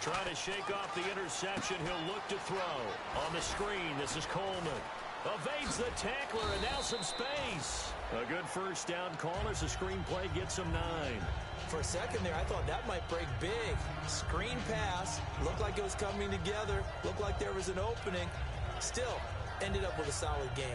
Trying to shake off the interception. He'll look to throw. On the screen, this is Coleman. Evades the tackler, and now some space. A good first down call as the screenplay gets him 9. For a second there, I thought that might break big. Screen pass. Looked like it was coming together. Looked like there was an opening. Still, ended up with a solid game.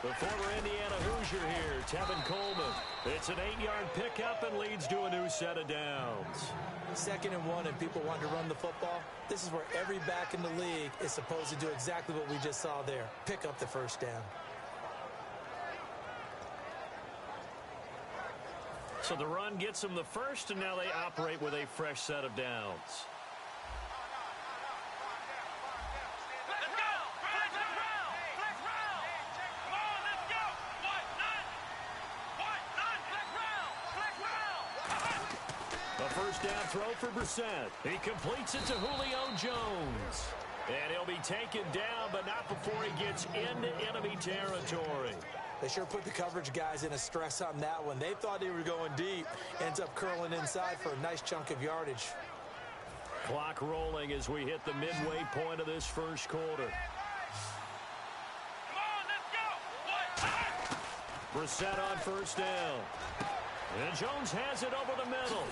The former Indiana Hoosier here, Tevin Coleman. It's an 8-yard pickup and leads to a new set of downs. 2nd and 1 and people want to run the football. This is where every back in the league is supposed to do exactly what we just saw there. Pick up the first down. So the run gets them the first, and now they operate with a fresh set of downs. First down throw for Brissett. He completes it to Julio Jones. And he'll be taken down, but not before he gets into enemy territory. They sure put the coverage guys in a stress on that one. They thought they were going deep. Ends up curling inside for a nice chunk of yardage. Clock rolling as we hit the midway point of this first quarter. Come on, let's go. Brissett on first down. And Jones has it over the middle.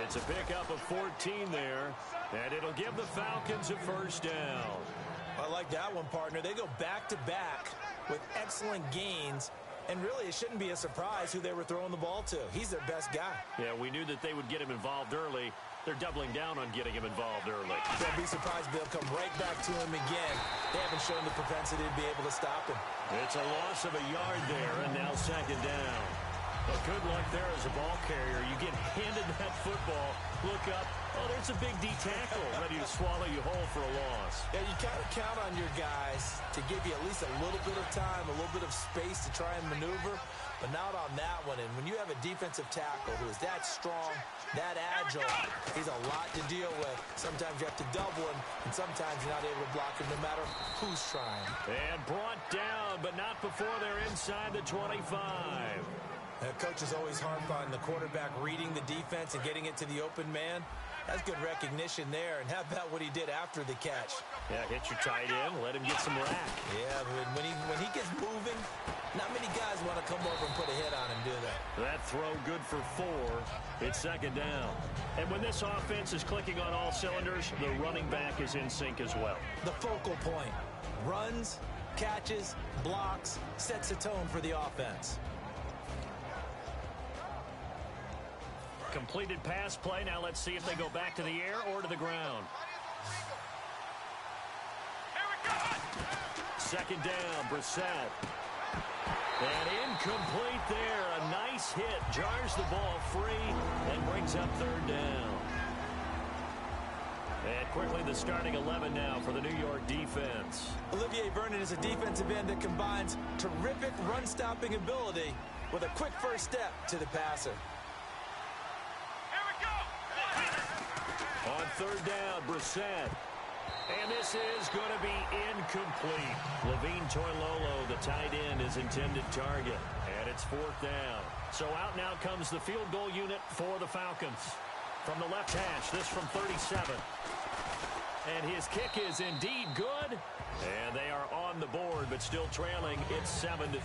It's a pickup of 14 there, and it'll give the Falcons a first down. I like that one, partner. They go back-to-back with excellent gains, and really it shouldn't be a surprise who they were throwing the ball to. He's their best guy. Yeah, we knew that they would get him involved early. They're doubling down on getting him involved early. Don't be surprised they'll come right back to him again. They haven't shown the propensity to be able to stop him. It's a loss of a yard there, and now 2nd down. Well, good luck there as a ball carrier. You get handed that football, look up, oh, there's a big D tackle ready to swallow you whole for a loss. Yeah, you kind of count on your guys to give you at least a little bit of time, a little bit of space to try and maneuver, but not on that one. And when you have a defensive tackle who is that strong, that agile, he's a lot to deal with. Sometimes you have to double him, and sometimes you're not able to block him no matter who's trying. And brought down, but not before they're inside the 25. Coaches always harp on the quarterback reading the defense and getting it to the open man. That's good recognition there. And how about what he did after the catch? Yeah, hit your tight end, let him get some rack. Yeah, but when he gets moving, not many guys want to come over and put a hit on him, do they? That throw good for 4. It's 2nd down. And when this offense is clicking on all cylinders, the running back is in sync as well. The focal point. Runs, catches, blocks, sets a tone for the offense. Completed pass play. Now let's see if they go back to the air or to the ground. Here we go. 2nd down, Brissett. And incomplete there. A nice hit. Jars the ball free and brings up 3rd down. And quickly the starting 11 now for the New York defense. Olivier Vernon is a defensive end that combines terrific run-stopping ability with a quick first step to the passer. On 3rd down, Brissett. And this is going to be incomplete. Levine Toilolo, the tight end, is intended target. And it's 4th down. So out now comes the field goal unit for the Falcons. From the left hash, this from 37. And his kick is indeed good. And they are on the board, but still trailing. It's 7-3.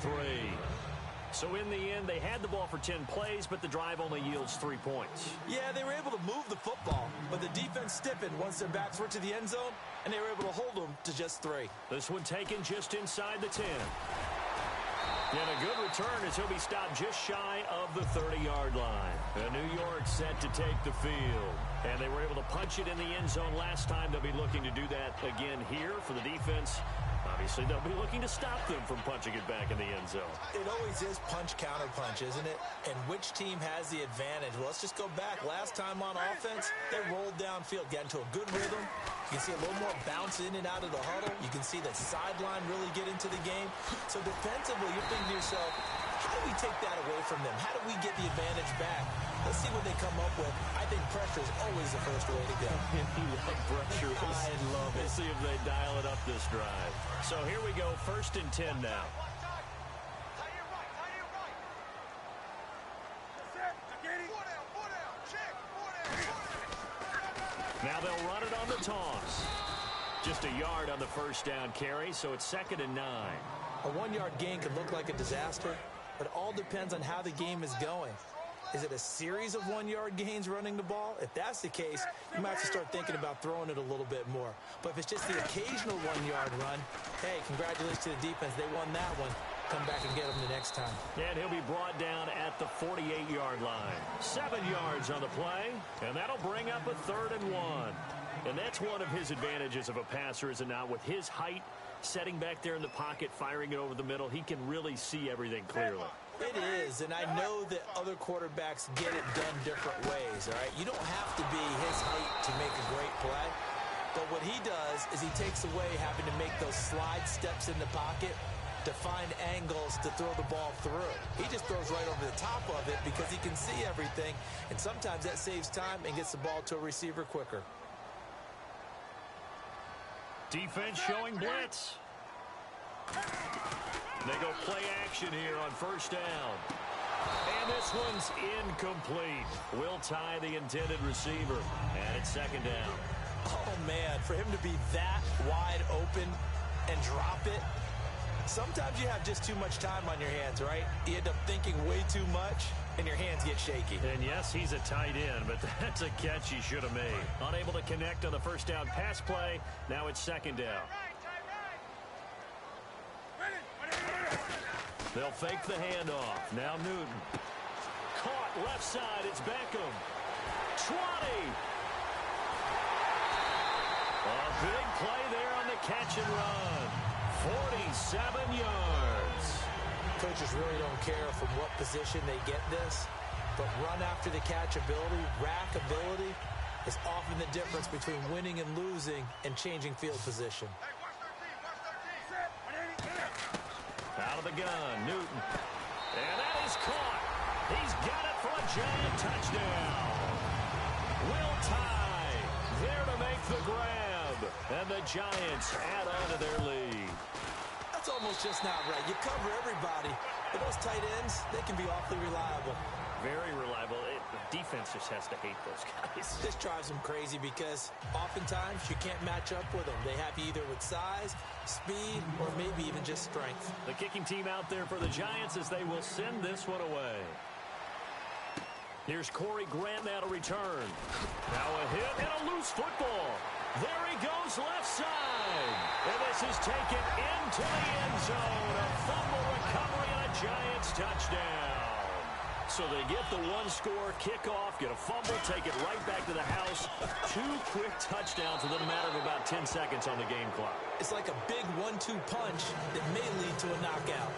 So in the end, they had the ball for 10 plays, but the drive only yields 3 points. Yeah, they were able to move the football, but the defense stiffened once their backs were to the end zone, and they were able to hold them to just 3. This one taken just inside the 10. And a good return as he'll be stopped just shy of the 30-yard line. And New York set to take the field. And they were able to punch it in the end zone last time. They'll be looking to do that again here for the defense. Obviously, they'll be looking to stop them from punching it back in the end zone. It always is punch-counter-punch, isn't it? And which team has the advantage? Well, let's just go back. Last time on offense, they rolled downfield, got into a good rhythm. You can see a little more bounce in and out of the huddle. You can see the sideline really get into the game. So defensively, you're thinking to yourself, How do we take that away from them? How do we get the advantage back? Let's see what they come up with. I think pressure is always the first way to go. You love pressure. I love it. We'll see if they dial it up this drive. So here we go, 1st and 10 now. Now they'll run it on the toss. Just a yard on the first down carry, so it's 2nd and 9. A 1-yard gain could look like a disaster, but it all depends on how the game is going. Is it a series of 1-yard gains running the ball? If that's the case, you might have to start thinking about throwing it a little bit more. But if it's just the occasional 1-yard run, hey, congratulations to the defense. They won that one. Come back and get them the next time. And he'll be brought down at the 48-yard line. 7 yards on the play, and that'll bring up a 3rd and 1. And that's one of his advantages of a passer, is it not? With his height, setting back there in the pocket, firing it over the middle, he can really see everything clearly. It is, and I know that other quarterbacks get it done different ways, all right? You don't have to be his height to make a great play. But what he does is he takes away having to make those slide steps in the pocket to find angles to throw the ball through. He just throws right over the top of it because he can see everything, and sometimes that saves time and gets the ball to a receiver quicker. Defense showing blitz. They go play action here on 1st down. And this one's incomplete. Will tie the intended receiver. And it's 2nd down. Oh, man, for him to be that wide open and drop it. Sometimes you have just too much time on your hands, right? You end up thinking way too much, and your hands get shaky. And yes, he's a tight end, but that's a catch he should have made. Unable to connect on the 1st down pass play. Now it's 2nd down. They'll fake the handoff. Now Newton. Caught left side. It's Beckham. 20. A big play there on the catch and run. 47 yards. Coaches really don't care from what position they get this, but run after the catch ability, rack ability, is often the difference between winning and losing and changing field position. Out of the gun, Newton. And that is caught. He's got it for a giant touchdown. Will tie. There to make the grab. And the Giants add on to their lead. That's almost just not right. You cover everybody. But those tight ends, they can be awfully reliable. Very reliable. Defense just has to hate those guys. This drives them crazy because oftentimes you can't match up with them. They have you either with size, speed, or maybe even just strength. The kicking team out there for the Giants as they will send this one away. Here's Corey Grant now to return. Now a hit and a loose football. There he goes left side. And this is taken into the end zone. A fumble recovery and a Giants touchdown. So they get the one-score kickoff, get a fumble, take it right back to the house. 2 quick touchdowns within a matter of about 10 seconds on the game clock. It's like a big 1-2 punch that may lead to a knockout.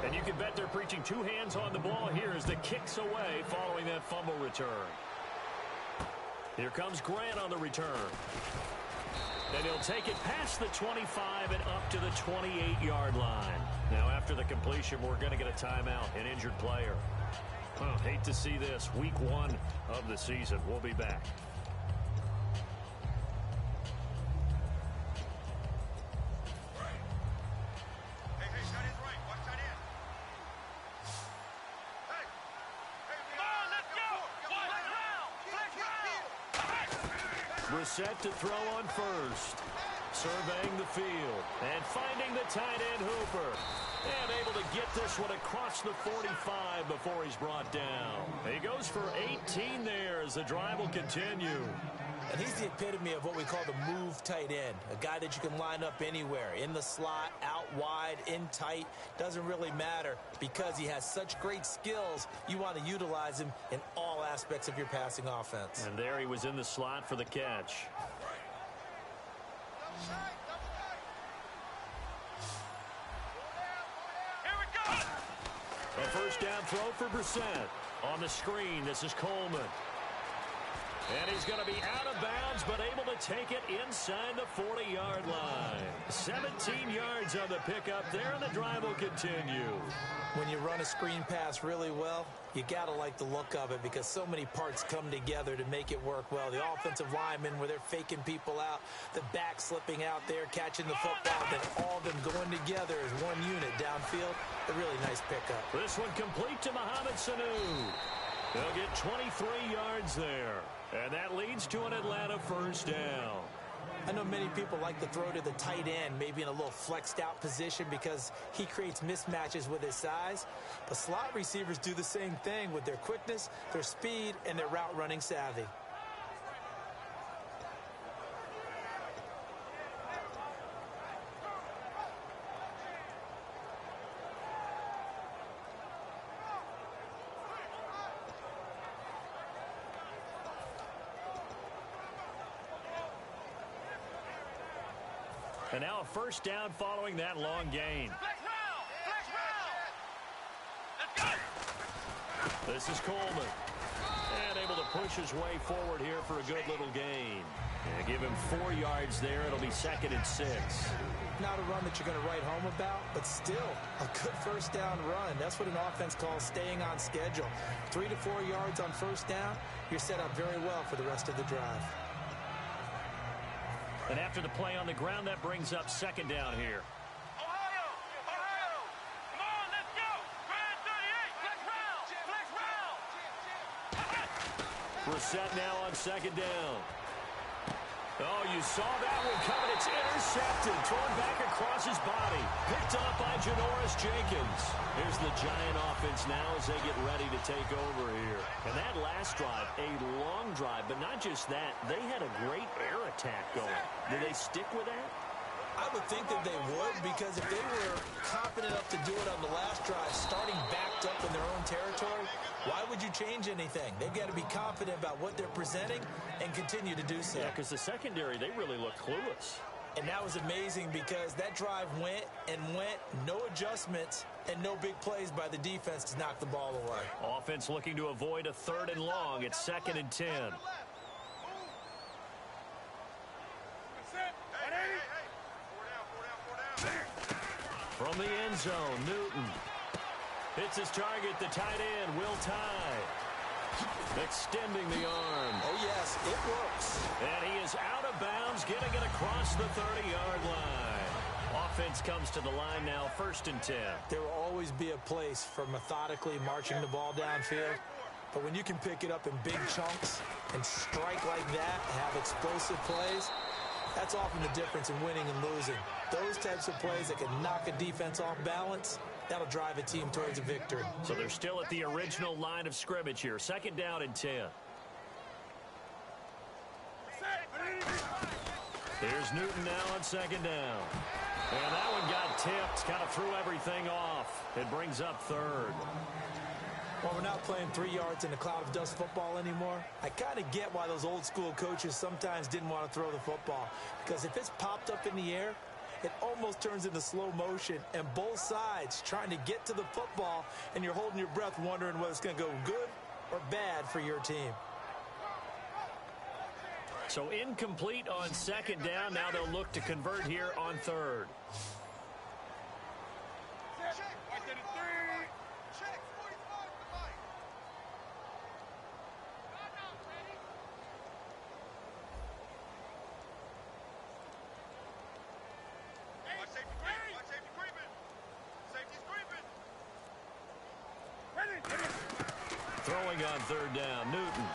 And you can bet they're preaching 2 hands on the ball here as the kick's away following that fumble return. Here comes Grant on the return. And he'll take it past the 25 and up to the 28-yard line. Now, after the completion, we're going to get a timeout, an injured player. Hate to see this. Week 1 of the season. We'll be back. Brissett to throw on first. Surveying the field. And finding the tight end Hooper. And able to get this one across the 45 before he's brought down. He goes for 18 there as the drive will continue. And he's the epitome of what we call the move tight end. A guy that you can line up anywhere. In the slot, out wide, in tight. Doesn't really matter because he has such great skills. You want to utilize him in all aspects of your passing offense. And there he was in the slot for the catch. Here we go. A first down throw for Brissett. On the screen, this is Coleman. And he's going to be out of bounds, but able to take it inside the 40-yard line. 17 yards on the pickup there, and the drive will continue. When you run a screen pass really well, you got to like the look of it because so many parts come together to make it work well. The offensive linemen, where they're faking people out, the back slipping out there, catching the football, then all of them going together as one unit downfield. A really nice pickup. This one complete to Mohamed Sanu. They'll get 23 yards there. And that leads to an Atlanta first down. I know many people like to throw to the tight end, maybe in a little flexed out position because he creates mismatches with his size. But slot receivers do the same thing with their quickness, their speed, and their route running savvy. And now a first down following that long gain. This is Coleman. And able to push his way forward here for a good little gain. And give him 4 yards there. It'll be 2nd and 6. Not a run that you're going to write home about, but still a good first down run. That's what an offense calls staying on schedule. 3 to 4 yards on first down, you're set up very well for the rest of the drive. And after the play on the ground, that brings up 2nd down here. Ohio! Come on, let's go! Grand 38! Flex route! Brissett now on 2nd down. Oh, you saw that one coming. It's intercepted. Thrown back across his body. Picked up by Janoris Jenkins. Here's the Giant offense now as they get ready to take over here. And that last drive, a long drive, but not just that. They had a great air attack going. Did they stick with that? I would think that they would, because if they were confident enough to do it on the last drive, starting backed up in their own territory, why would you change anything? They've got to be confident about what they're presenting and continue to do so. Yeah, because the secondary, they really look clueless. And that was amazing because that drive went and went, no adjustments, and no big plays by the defense to knock the ball away. Offense looking to avoid a 3rd and long. It's 2nd and 10. From the end zone, Newton hits his target, the tight end, Will Tye. Extending the arm. Oh, yes, it works. And he is out of bounds, getting it across the 30-yard line. Offense comes to the line now, 1st and 10. There will always be a place for methodically marching the ball downfield. But when you can pick it up in big chunks and strike like that, have explosive plays, that's often the difference in winning and losing. Those types of plays that can knock a defense off balance, that'll drive a team towards a victory. So they're still at the original line of scrimmage here. 2nd down and 10. Here's Newton now on 2nd down. And that one got tipped, kind of threw everything off. It brings up 3rd. Well, we're not playing 3 yards in a cloud of dust football anymore. I kind of get why those old school coaches sometimes didn't want to throw the football. Because if it's popped up in the air, it almost turns into slow motion. And both sides trying to get to the football, and you're holding your breath wondering whether it's going to go good or bad for your team. So incomplete on 2nd down. Now they'll look to convert here on 3rd. Throwing on 3rd down, Newton.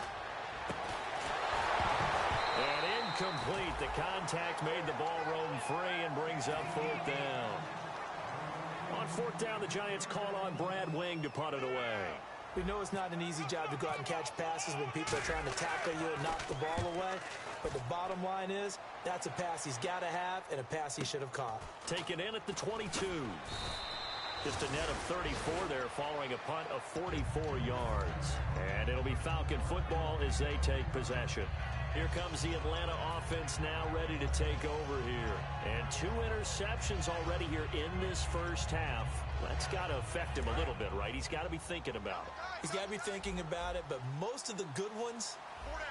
And incomplete. The contact made the ball roam free and brings up 4th down. On 4th down, the Giants call on Brad Wing to punt it away. We know it's not an easy job to go out and catch passes when people are trying to tackle you and knock the ball away. But the bottom line is, that's a pass he's got to have and a pass he should have caught. Taken in at the 22. Just a net of 34 there following a punt of 44 yards. And it'll be Falcon football as they take possession. Here comes the Atlanta offense now ready to take over here. And 2 interceptions already here in this first half. That's got to affect him a little bit, right? He's got to be thinking about it. He's got to be thinking about it, but most of the good ones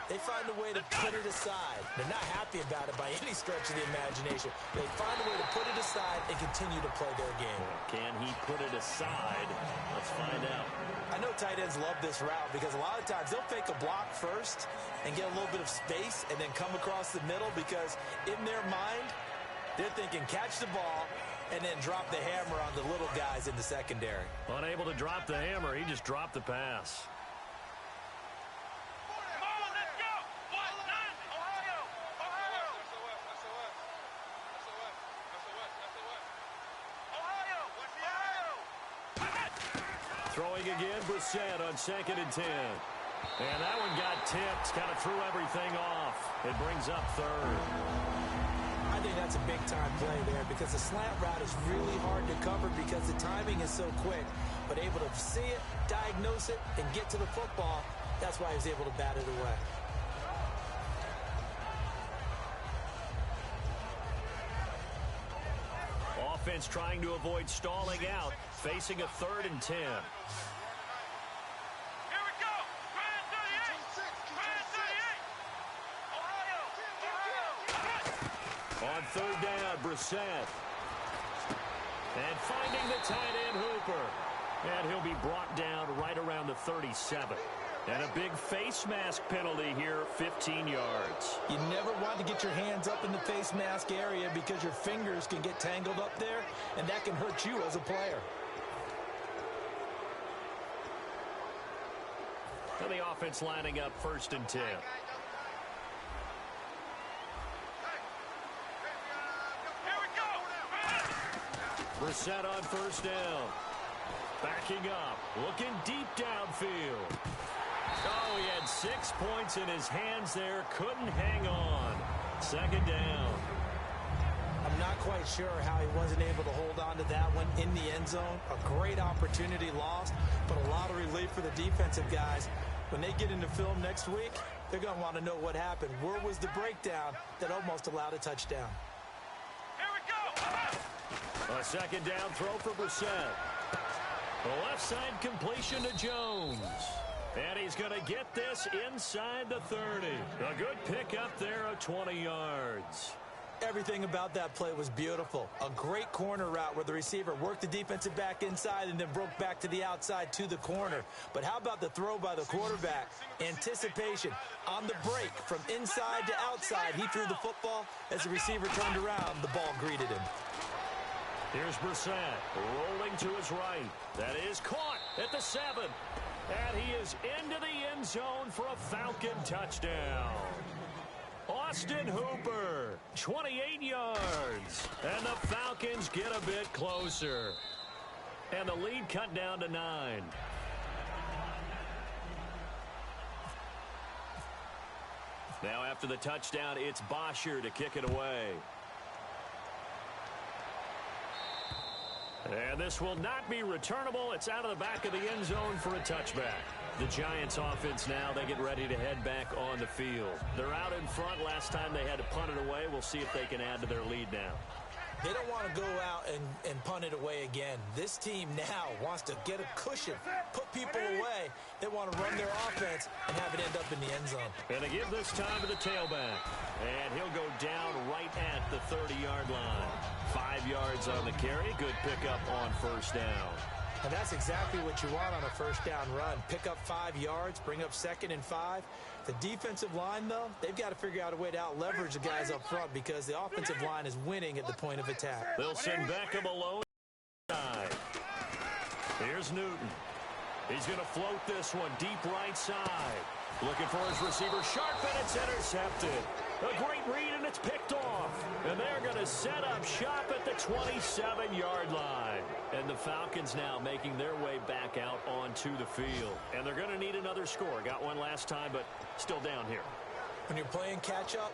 They find a way to put it aside. They're not happy about it by any stretch of the imagination. They find a way to put it aside and continue to play their game. Can he put it aside? Let's find out. I know tight ends love this route because a lot of times they'll fake a block first and get a little bit of space and then come across the middle because in their mind, they're thinking catch the ball and then drop the hammer on the little guys in the secondary. Unable to drop the hammer, he just dropped the pass. Come on, let's go. What? Nine. Ohio. Ohio. Ohio. Ohio. Throwing again, Brissett on 2nd and 10. And that one got tipped, kind of threw everything off. It brings up 3rd. I think that's a big-time play there because the slant route is really hard to cover because the timing is so quick. But able to see it, diagnose it, and get to the football, that's why he was able to bat it away. Offense trying to avoid stalling out, facing a 3rd and 10. Here we go. Grand 38. Grand 38. Ohio. On 3rd down, Brissett. And finding the tight end, Hooper. And he'll be brought down right around the 37. And a big face mask penalty here, 15 yards. You never want to get your hands up in the face mask area because your fingers can get tangled up there, and that can hurt you as a player. And the offense lining up 1st and 10. Brissett on 1st down. Backing up, looking deep downfield. Oh, he had 6 points in his hands there. Couldn't hang on. 2nd down. I'm not quite sure how he wasn't able to hold on to that one in the end zone. A great opportunity lost, but a lot of relief for the defensive guys. When they get into film next week, they're going to want to know what happened. Where was the breakdown that almost allowed a touchdown? Here we go. A 2nd down throw for Brissett. The left side completion to Jones. And he's going to get this inside the 30. A good pickup there of 20 yards. Everything about that play was beautiful. A great corner route where the receiver worked the defensive back inside and then broke back to the outside to the corner. But how about the throw by the quarterback? Anticipation on the break from inside to outside. He threw the football. As the receiver turned around, the ball greeted him. Here's Brissett rolling to his right. That is caught at the 7. And he is into the end zone for a Falcon touchdown. Austin Hooper, 28 yards. And the Falcons get a bit closer. And the lead cut down to 9. Now after the touchdown, it's Bosher to kick it away. And this will not be returnable. It's out of the back of the end zone for a touchback. The Giants offense now, they get ready to head back on the field. They're out in front. Last time they had to punt it away. We'll see if they can add to their lead now. They don't want to go out and punt it away again. This team now wants to get a cushion, put people away. They want to run their offense and have it end up in the end zone. And they give this time to the tailback. And he'll go down right at the 30-yard line. 5 yards on the carry. Good pickup on 1st down. And that's exactly what you want on a 1st down run. Pick up 5 yards, bring up 2nd and 5. The defensive line, though, they've got to figure out a way to out-leverage the guys up front because the offensive line is winning at the point of attack. They'll send Beckham alone. Here's Newton. He's going to float this one deep right side. Looking for his receiver. Sharp, and it's intercepted. A great read, and it's picked off. And they're going to set up shop at the 27-yard line. And the Falcons now making their way back out onto the field. And they're going to need another score. Got one last time, but still down here. When you're playing catch-up,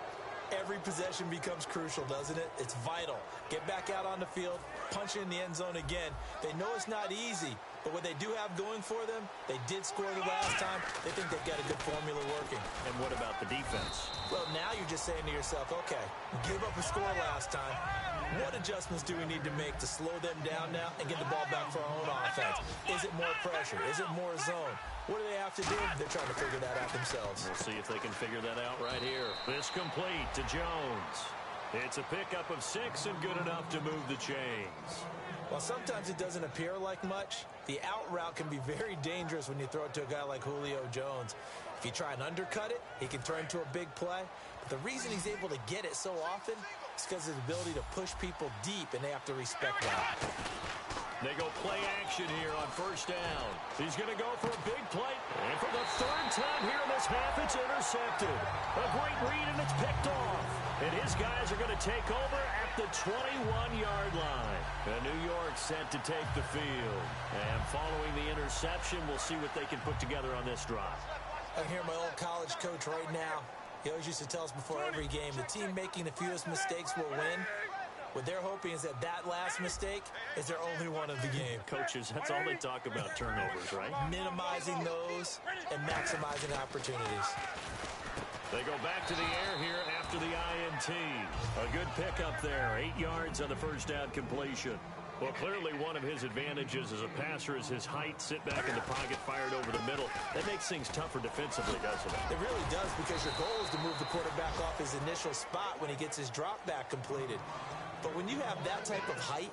every possession becomes crucial, doesn't it? It's vital. Get back out on the field, punch it in the end zone again. They know it's not easy, but what they do have going for them, they did score the last time. They think they've got a good formula working. And what about the defense? Well, now you're just saying to yourself, okay, give up a score last time. What adjustments do we need to make to slow them down now and get the ball back for our own offense? Is it more pressure? Is it more zone? What do they have to do? They're trying to figure that out themselves. We'll see if they can figure that out right here. This complete to Jones. It's a pickup of 6 and good enough to move the chains. While sometimes it doesn't appear like much, the out route can be very dangerous when you throw it to a guy like Julio Jones. If you try and undercut it, he can turn to a big play. But the reason he's able to get it so often is because of his ability to push people deep, and they have to respect that. They go play action here on first down. He's going to go for a big play. And for the third time here in this half, it's intercepted. A great read, and it's picked off. And his guys are going to take over at the 21-yard line. And New York set to take the field. And following the interception, we'll see what they can put together on this drive. I hear my old college coach right now. He always used to tell us before every game, the team making the fewest mistakes will win. What they're hoping is that last mistake is their only one of the game. Coaches, that's all they talk about, turnovers, right? Minimizing those and maximizing opportunities. They go back to the air here after the INT. A good pickup there, 8 yards on the first down completion. Well, clearly one of his advantages as a passer is his height, sit back in the pocket, fired over the middle. That makes things tougher defensively, doesn't it? It really does, because your goal is to move the quarterback off his initial spot when he gets his drop back completed. But when you have that type of height,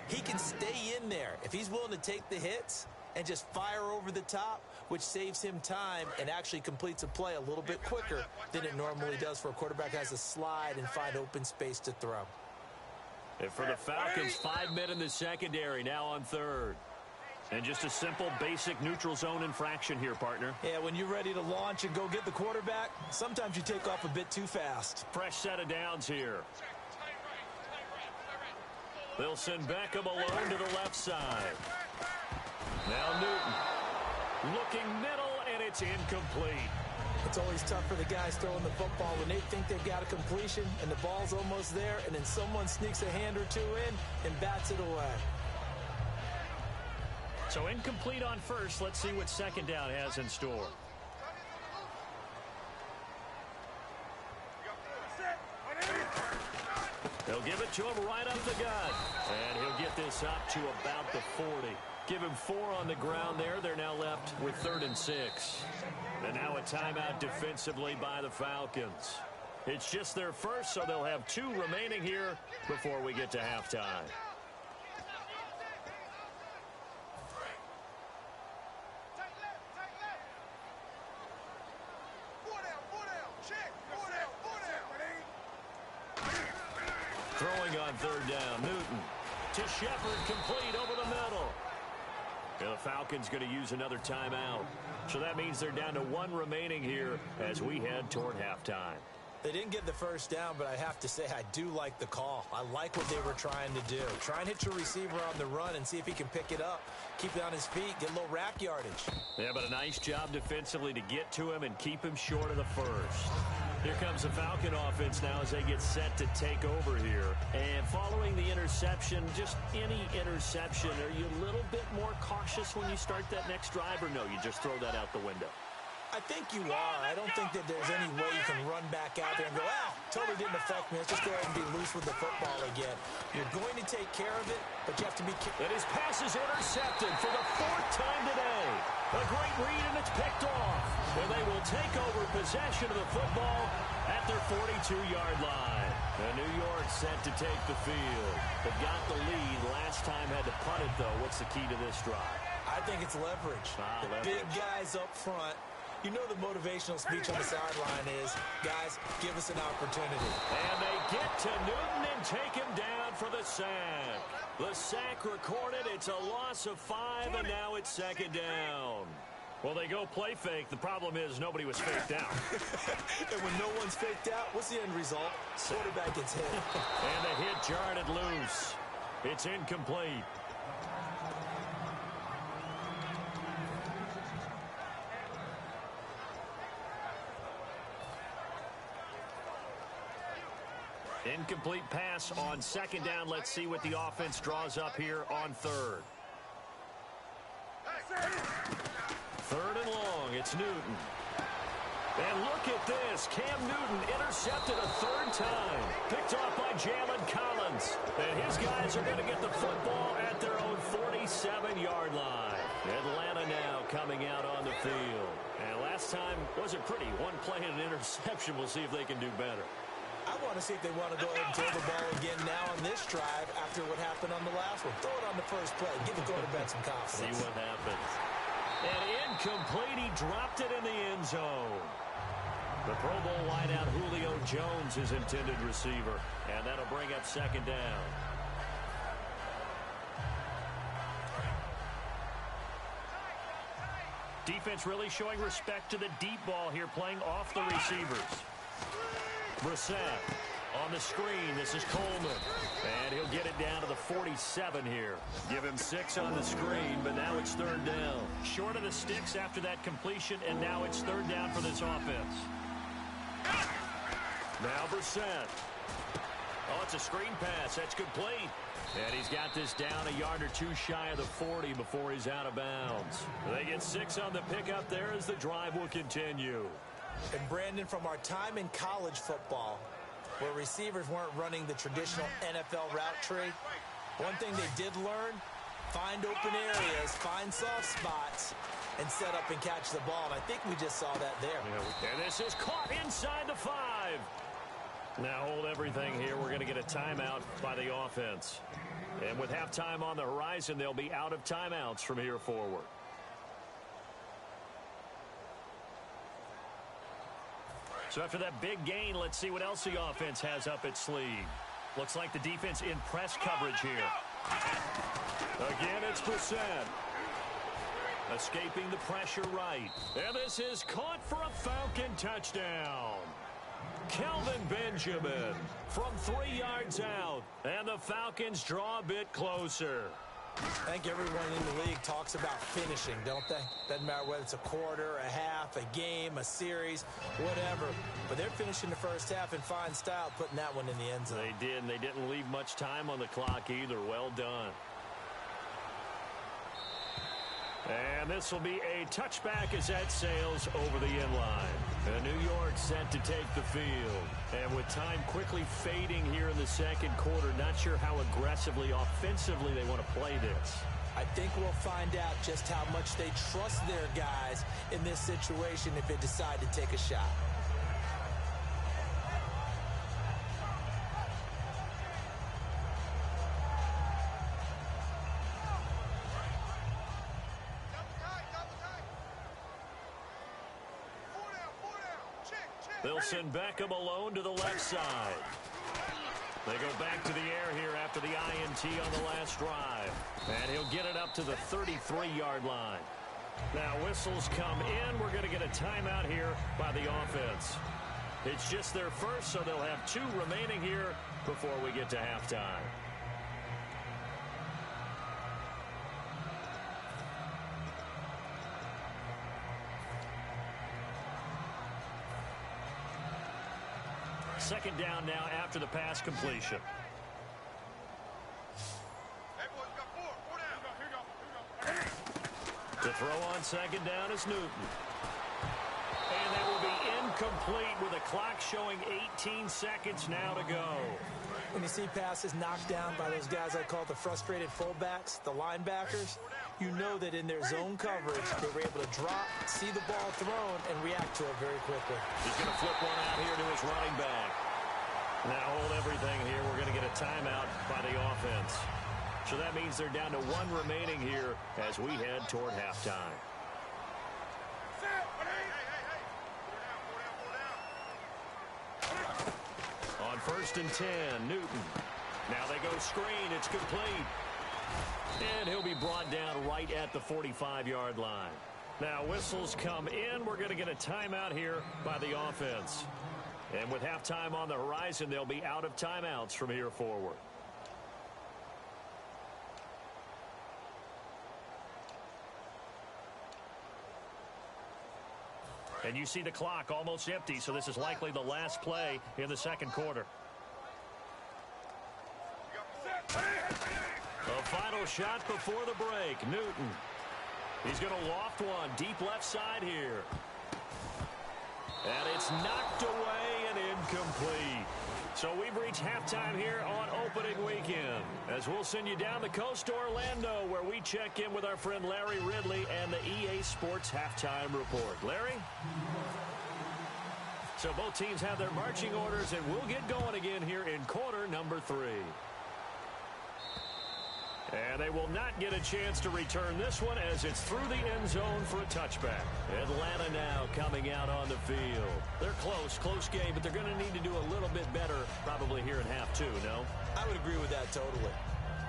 he can stay in there. If he's willing to take the hits and just fire over the top, which saves him time and actually completes a play a little bit quicker than it normally does for a quarterback who has to slide and find open space to throw. And for the Falcons, 5 men in the secondary, now on third. And just a simple, basic neutral zone infraction here, partner. Yeah, when you're ready to launch and go get the quarterback, sometimes you take off a bit too fast. Fresh set of downs here. They'll send Beckham alone to the left side. Now Newton. Looking middle, and it's incomplete. It's always tough for the guys throwing the football when they think they've got a completion and the ball's almost there, and then someone sneaks a hand or two in and bats it away. So incomplete on first. Let's see what second down has in store. They'll give it to him right up the gut. And he'll get this up to about the 40. Give him 4 on the ground there. They're now left with 3rd and 6. And now a timeout defensively by the Falcons. It's just their first, so they'll have 2 remaining here before we get to halftime. Throwing on 3rd down, Newton to Shepard, complete over the middle. And the Falcons going to use another timeout. So that means they're down to 1 remaining here as we head toward halftime. They didn't get the first down, but I have to say I do like the call. I like what they were trying to do. Try and hit your receiver on the run and see if he can pick it up. Keep it on his feet, get a little rack yardage. Yeah, but a nice job defensively to get to him and keep him short of the first. Here comes the Falcon offense now as they get set to take over here. And following the interception, just any interception, are you a little bit more cautious when you start that next drive, or no, you just throw that out the window? I think you are. I don't think that there's any way you can run back out there and go, totally didn't affect me. Let's just go ahead and be loose with the football again. You're going to take care of it, but you have to be careful. And his pass is intercepted for the 4th time today. A great read, and it's picked off. And they will take over possession of the football at their 42-yard line. And New York set to take the field. They got the lead. Last time had to punt it, though. What's the key to this drive? I think it's leverage. Leverage. Big guys up front. You know the motivational speech on the sideline is, guys, give us an opportunity. And they get to Newton and take him down for the sack. The sack recorded. It's a loss of 5, and now it's 2nd down. Well, they go play fake. The problem is nobody was faked out. And when no one's faked out, what's the end result? Quarterback gets hit. And the hit jarred it loose. It's incomplete. Incomplete pass on 2nd down. Let's see what the offense draws up here on 3rd. 3rd and long. It's Newton. And look at this. Cam Newton intercepted a third time. Picked off by Jalen Collins. And his guys are going to get the football at their own 47-yard line. Atlanta now coming out on the field. And last time wasn't pretty. One play and an interception. We'll see if they can do better. I want to see if they want to go ahead and throw the ball again now on this drive after what happened on the last one. Throw it on the first play. Give the quarterback some confidence. See what happens. And incomplete. He dropped it in the end zone. The Pro Bowl wideout Julio Jones is intended receiver. And that'll bring up second down. Defense really showing respect to the deep ball here, playing off the receivers. Brissett on the screen. This is Coleman. And he'll get it down to the 47 here. Give him 6 on the screen, but now it's third down. Short of the sticks after that completion, and now it's third down for this offense. Now Brissett. Oh, it's a screen pass. That's complete. And he's got this down a yard or two shy of the 40 before he's out of bounds. They get 6 on the pickup there as the drive will continue. And Brandon, from our time in college football, where receivers weren't running the traditional NFL route tree, one thing they did learn, find open areas, find soft spots, and set up and catch the ball. And I think we just saw that there. And this is caught inside the 5. Now hold everything here. We're going to get a timeout by the offense. And with halftime on the horizon, they'll be out of timeouts from here forward. So after that big gain, let's see what else the offense has up its sleeve. Looks like the defense in press coverage here. Again, it's Brissett. Escaping the pressure right. And this is caught for a Falcon touchdown. Kelvin Benjamin from 3 yards out. And the Falcons draw a bit closer. I think everyone in the league talks about finishing, don't they? Doesn't matter whether it's a quarter, a half, a game, a series, whatever. But they're finishing the first half in fine style, putting that one in the end zone. They did, and they didn't leave much time on the clock either. Well done. And this will be a touchback as that sails over the end line. And New York set to take the field. And with time quickly fading here in the second quarter, not sure how aggressively, offensively they want to play this. I think we'll find out just how much they trust their guys in this situation if they decide to take a shot. They'll send Beckham alone to the left side. They go back to the air here after the INT on the last drive. And he'll get it up to the 33-yard line. Now whistles come in. We're going to get a timeout here by the offense. It's just their first, so they'll have 2 remaining here before we get to halftime. Second down now after the pass completion. To throw on second down is Newton. And that will be incomplete with a clock showing 18 seconds now to go. When you see passes knocked down by those guys I call the frustrated fullbacks, the linebackers, you know that in their zone coverage, they were able to drop, see the ball thrown, and react to it very quickly. He's going to flip one out here to his running back. Now hold everything here. We're going to get a timeout by the offense. So that means they're down to 1 remaining here as we head toward halftime. On 1st and 10, Newton. Now they go screen. It's complete. And he'll be brought down right at the 45-yard line. Now whistles come in. We're going to get a timeout here by the offense. And with halftime on the horizon, they'll be out of timeouts from here forward. And you see the clock almost empty, so this is likely the last play in the second quarter. A final shot before the break. Newton. He's going to loft one deep left side here. And it's knocked away and incomplete. So we've reached halftime here on opening weekend, as we'll send you down the coast to Orlando, where we check in with our friend Larry Ridley and the EA Sports Halftime Report. Larry? So both teams have their marching orders, and we'll get going again here in quarter number 3. And they will not get a chance to return this one, as it's through the end zone for a touchback. Atlanta now coming out on the field. They're close game, but they're going to need to do a little bit better probably here in half 2, no? I would agree with that totally.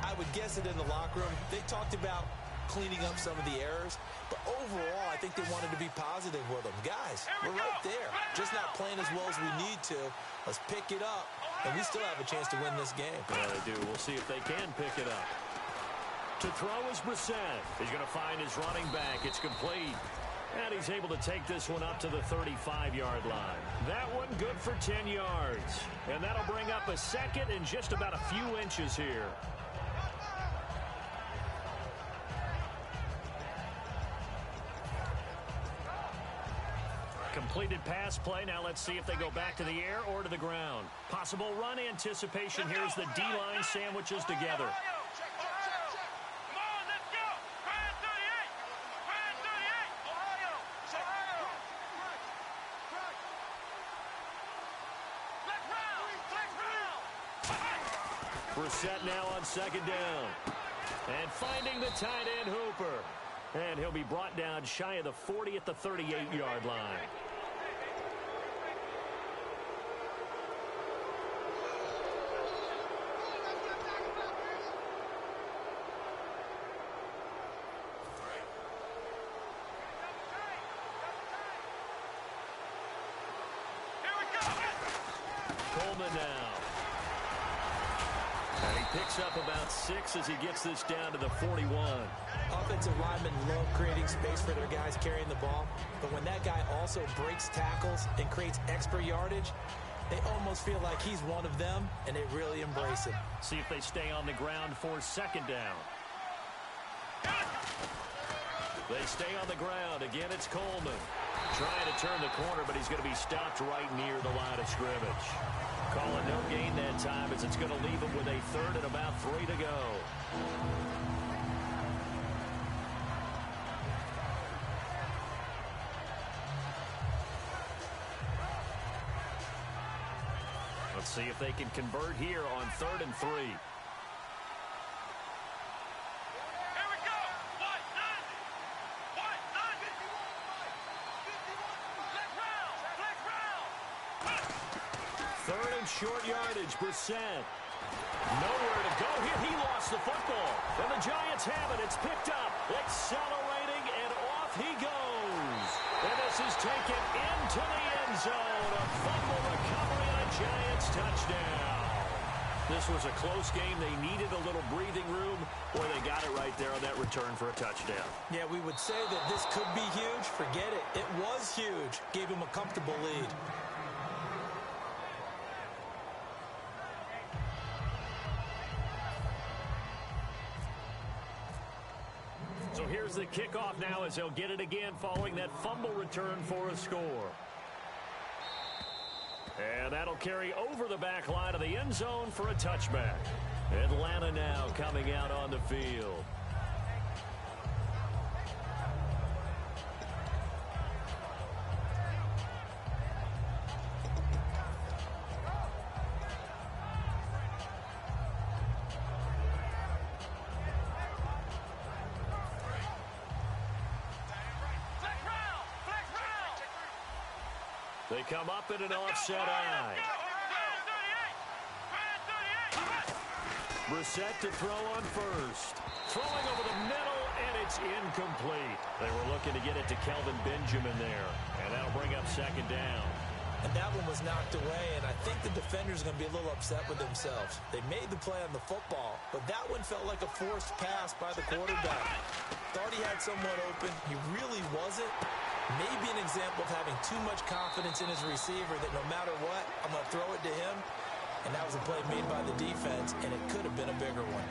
I would guess it in the locker room. They talked about cleaning up some of the errors, but overall, I think they wanted to be positive with them. Guys, we're right there. Just not playing as well as we need to. Let's pick it up, and we still have a chance to win this game. Yeah, they do. We'll see if they can pick it up. To throw is Brissett. He's going to find his running back. It's complete. And he's able to take this one up to the 35-yard line. That one good for 10 yards. And that'll bring up a second and just about a few inches here. Completed pass play. Now let's see if they go back to the air or to the ground. Possible run anticipation. Here's the D-line sandwiches together. Brissett now on second down. And finding the tight end Hooper. And he'll be brought down shy of the 40 at the 38-yard line. Coleman now. And he picks up about 6 as he gets this down to the 41. Offensive linemen love creating space for their guys carrying the ball, but when that guy also breaks tackles and creates extra yardage, they almost feel like he's one of them, and they really embrace him. See if they stay on the ground for second down. They stay on the ground. Again, it's Coleman. Trying to turn the corner, but he's going to be stopped right near the line of scrimmage. Calling no gain that time, as it's going to leave him with a third and about 3 to go. Let's see if they can convert here on 3rd and 3. Short yardage, Brissett. Nowhere to go here. He lost the football. And the Giants have it. It's picked up. Accelerating, and off he goes. And this is taken into the end zone. A fumble recovery and a Giants touchdown. This was a close game. They needed a little breathing room, or they got it right there on that return for a touchdown. Yeah, we would say that this could be huge. Forget it. It was huge. Gave him a comfortable lead. So here's the kickoff now, as they'll get it again following that fumble return for a score. And that'll carry over the back line of the end zone for a touchback. Atlanta now coming out on the field. They come up in an offset eye. Brissett to throw on first. Throwing over the middle, and it's incomplete. They were looking to get it to Kelvin Benjamin there, and that'll bring up second down. And that one was knocked away, and I think the defender's going to be a little upset with themselves. They made the play on the football, but that one felt like a forced pass by the quarterback. Thought he had someone open. He really wasn't. Maybe an example of having too much confidence in his receiver that no matter what, I'm going to throw it to him. And that was a play made by the defense, and it could have been a bigger one.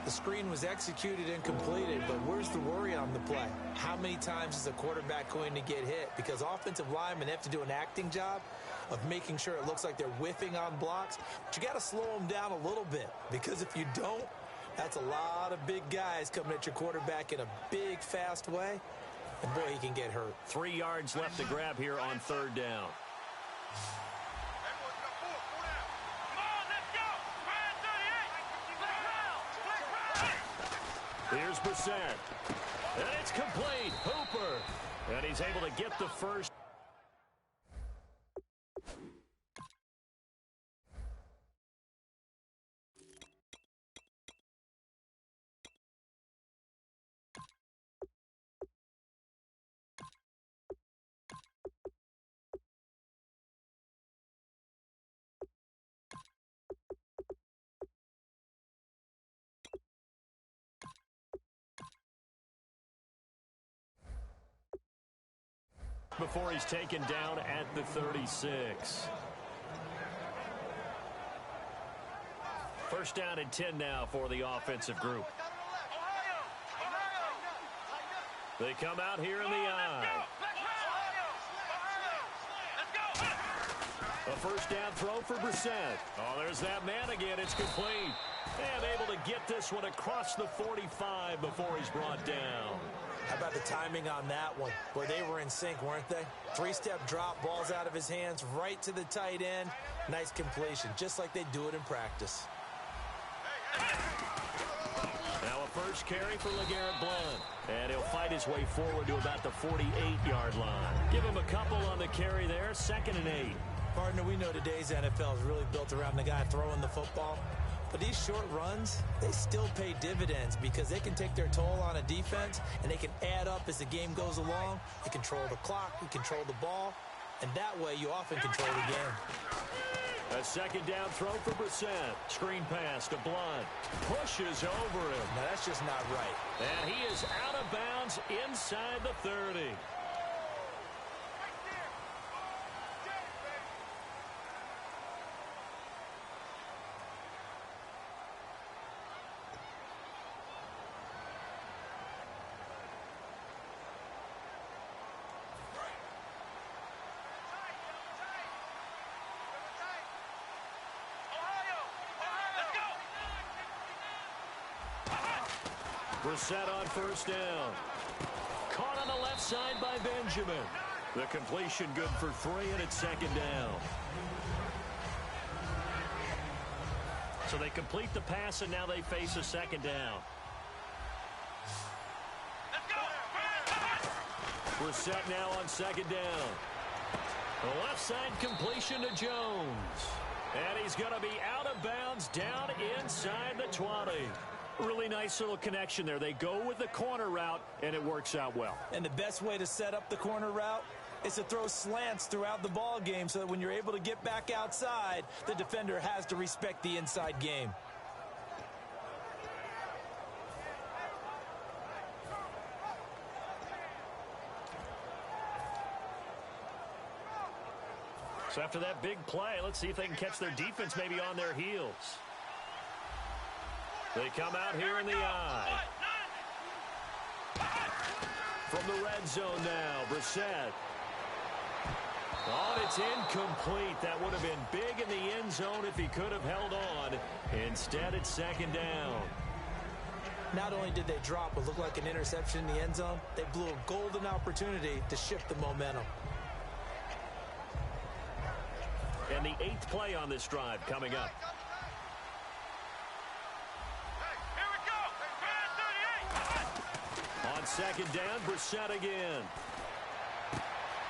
The The screen was executed and completed, but where's the worry on the play? How many times is a quarterback going to get hit? Because offensive linemen have to do an acting job of making sure it looks like they're whiffing on blocks. But you got to slow them down a little bit, because if you don't, that's a lot of big guys coming at your quarterback in a big, fast way. And boy, he can get hurt. 3 yards left to grab here on third down. Here's Brissett. And it's complete. Hooper. And he's able to get the first. Before he's taken down at the 36. First down and 10 now for the offensive group. They come out here in the eye. A first down throw for Brissett. Oh, there's that man again. It's complete. And able to get this one across the 45 before he's brought down. How about the timing on that one? Boy, they were in sync, weren't they? 3-step drop, balls out of his hands, right to the tight end. Nice completion, just like they do it in practice. Now a first carry for LeGarrette Blount. And he'll fight his way forward to about the 48-yard line. Give him a couple on the carry there, 2nd and 8. Partner, we know today's NFL is really built around the guy throwing the football. But these short runs, they still pay dividends because they can take their toll on a defense and they can add up as the game goes along. You control the clock, you control the ball, and that way you often control the game. A second down throw for Brissett. Screen pass to Blount. Pushes over him. Now that's just not right. And he is out of bounds inside the 30. Brissett on first down. Caught on the left side by Benjamin. The completion good for 3, and it's 2nd down. So they complete the pass, and now they face a 2nd down. Brissett now on 2nd down. The left side completion to Jones. And he's going to be out of bounds down inside the 20. Really nice little connection there. They go with the corner route, and it works out well. And the best way to set up the corner route is to throw slants throughout the ball game so that when you're able to get back outside, the defender has to respect the inside game. So after that big play, let's see if they can catch their defense maybe on their heels. They come out here in the eye. From the red zone now, Brissett. Oh, and it's incomplete. That would have been big in the end zone if he could have held on. Instead, it's 2nd down. Not only did they drop what looked like an interception in the end zone, they blew a golden opportunity to shift the momentum. And the 8th play on this drive coming up. On 2nd down, Brissett again.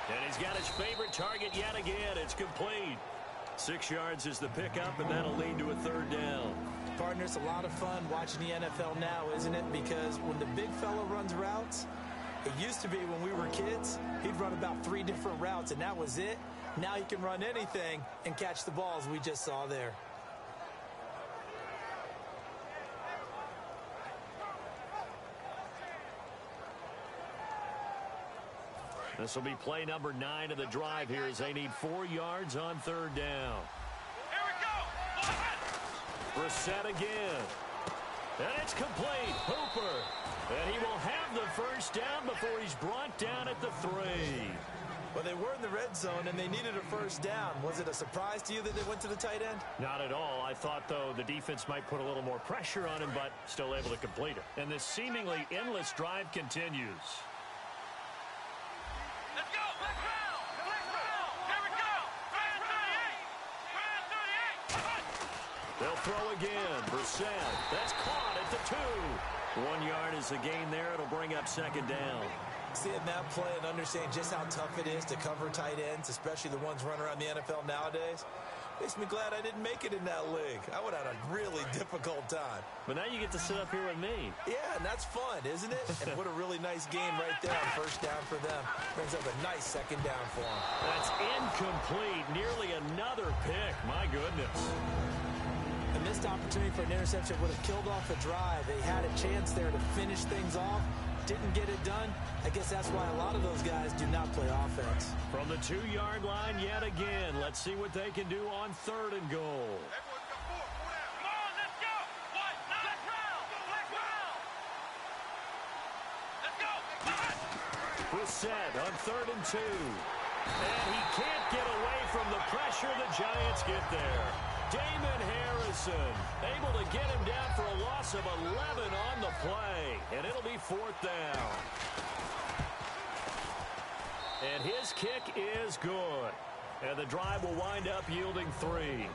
And he's got his favorite target yet again. It's complete. 6 yards is the pickup, and that'll lead to a 3rd down. Partner, it's a lot of fun watching the NFL now, isn't it? Because when the big fella runs routes, it used to be when we were kids, he'd run about 3 different routes, and that was it. Now he can run anything and catch the balls we just saw there. This will be play number 9 of the drive here as they need 4 yards on 3rd down. Here we go. Brissett again. And it's complete. Hooper. And he will have the first down before he's brought down at the 3. Well, they were in the red zone, and they needed a first down. Was it a surprise to you that they went to the tight end? Not at all. I thought, though, the defense might put a little more pressure on him, but still able to complete it. And this seemingly endless drive continues. Let's go. Let's go. Here we go. Brand 38. Brand 38. They'll throw again. Brissett. That's caught at the 2. 1 yard is the gain there. It'll bring up second down. Seeing that play and understanding just how tough it is to cover tight ends, especially the ones running around the NFL nowadays, makes me glad I didn't make it in that league. I would have had a really difficult time. But now you get to sit up here with me. Yeah, and that's fun, isn't it? And what a really nice game right there on first down for them. Brings up a nice second down for them. That's incomplete. Nearly another pick. My goodness. A missed opportunity for an interception would have killed off the drive. They had a chance there to finish things off. Didn't get it done. I guess that's why a lot of those guys do not play offense. From the 2-yard line yet again. Let's see what they can do on 3rd and goal. Everyone come forward. Come on, let's go. What? Let's round. Let's round. Let's go. Brissett on 3rd and 2. And he can't get away from the pressure. The Giants get there. Damon Harrison able to get him down for a loss of 11 on the play. And it'll be 4th down. And his kick is good. And the drive will wind up yielding 3.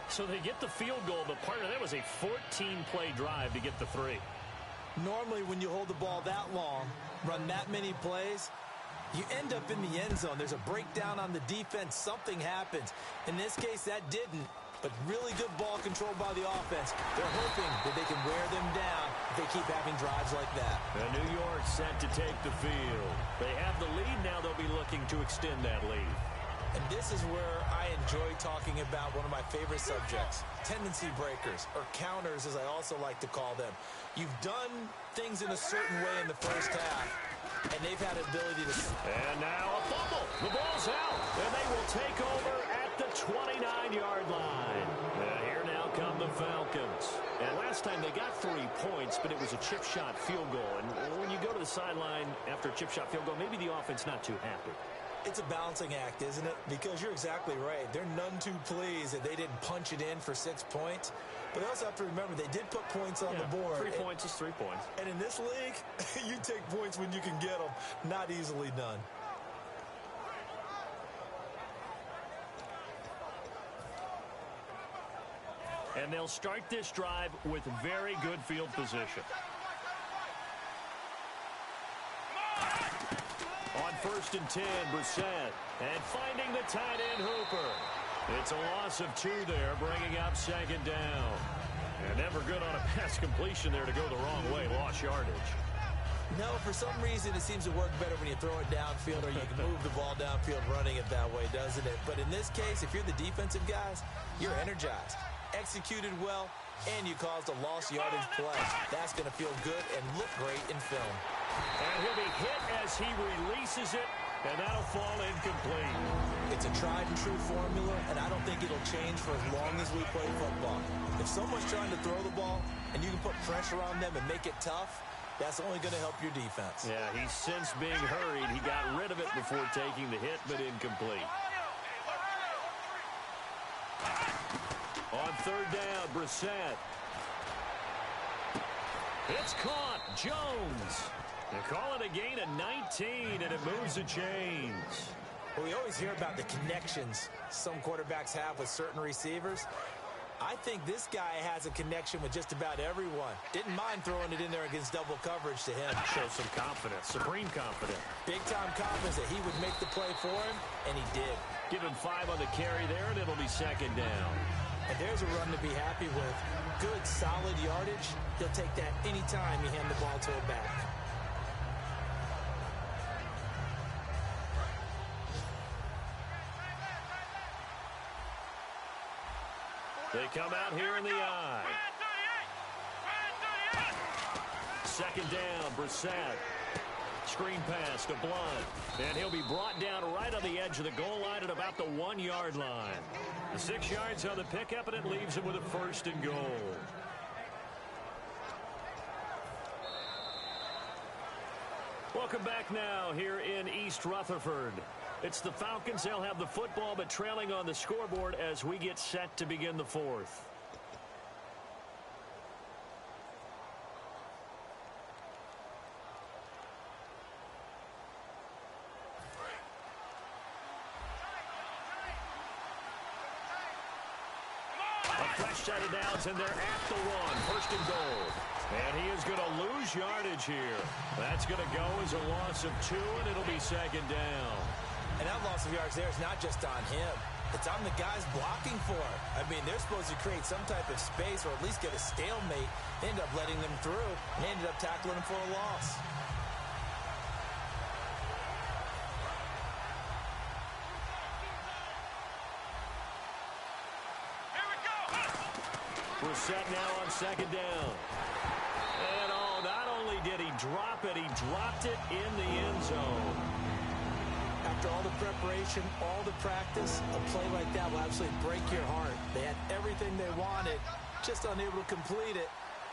So they get the field goal, but partner, that was a 14-play drive to get the 3. Normally when you hold the ball that long, run that many plays, you end up in the end zone. There's a breakdown on the defense. Something happens. In this case, that didn't. But really good ball control by the offense. They're hoping that they can wear them down if they keep having drives like that. And New York set to take the field. They have the lead now. They'll be looking to extend that lead. And this is where I enjoy talking about one of my favorite subjects, tendency breakers, or counters as I also like to call them. You've done things in a certain way in the first half, and they've had ability to... And now a fumble. The ball's out, and they will take over at the 29-yard line. And here now come the Falcons. And last time they got 3 points, but it was a chip shot field goal. And when you go to the sideline after a chip shot field goal, maybe the offense not too happy. It's a balancing act, isn't it? Because you're exactly right. They're none too pleased that they didn't punch it in for 6 points. But they also have to remember they did put points on the board. 3 points is 3 points. And in this league, you take points when you can get them. Not easily done. And they'll start this drive with very good field position. On 1st and 10, Brissett. And finding the tight end, Hooper. It's a loss of 2 there, bringing up second down. And never good on a pass completion there to go the wrong way. Lost yardage. No, for some reason it seems to work better when you throw it downfield or you can move the ball downfield running it that way, doesn't it? But in this case, if you're the defensive guys, you're energized, executed well, and you caused a lost yardage play. That's going to feel good and look great in film. And he'll be hit as he releases it, and that'll fall incomplete. It's a tried and true formula, and I don't think it'll change for as long as we play football. If someone's trying to throw the ball and you can put pressure on them and make it tough, that's only going to help your defense. Yeah, he's since being hurried. He got rid of it before taking the hit, but incomplete. On 3rd down, Brissett. It's caught. Jones. They call it a gain of 19, and it moves the chains. Well, we always hear about the connections some quarterbacks have with certain receivers. I think this guy has a connection with just about everyone. Didn't mind throwing it in there against double coverage to him. Shows some confidence, supreme confidence. Big-time confidence that he would make the play for him, and he did. Give him 5 on the carry there, and it'll be second down. And there's a run to be happy with. Good, solid yardage. He'll take that anytime you hand the ball to a back. They come out here in the eye. Second down, Brissett. Screen pass to Blunt. And he'll be brought down right on the edge of the goal line at about the 1-yard line. The 6 yards on the pickup, and it leaves him with a 1st and goal. Welcome back now here in East Rutherford. It's the Falcons. They'll have the football, but trailing on the scoreboard as we get set to begin the fourth. A fresh set of downs, and they're at the one. First and goal. And he is going to lose yardage here. That's going to go as a loss of 2, and it'll be second down. And that loss of yards there is not just on him. It's on the guys blocking for him. I mean, they're supposed to create some type of space or at least get a stalemate. They end up letting them through and ended up tackling him for a loss. Here we go. We're set now on second down. And not only did he drop it, he dropped it in the end zone. After all the preparation, all the practice, a play like that will absolutely break your heart. They had everything they wanted, just unable to complete it.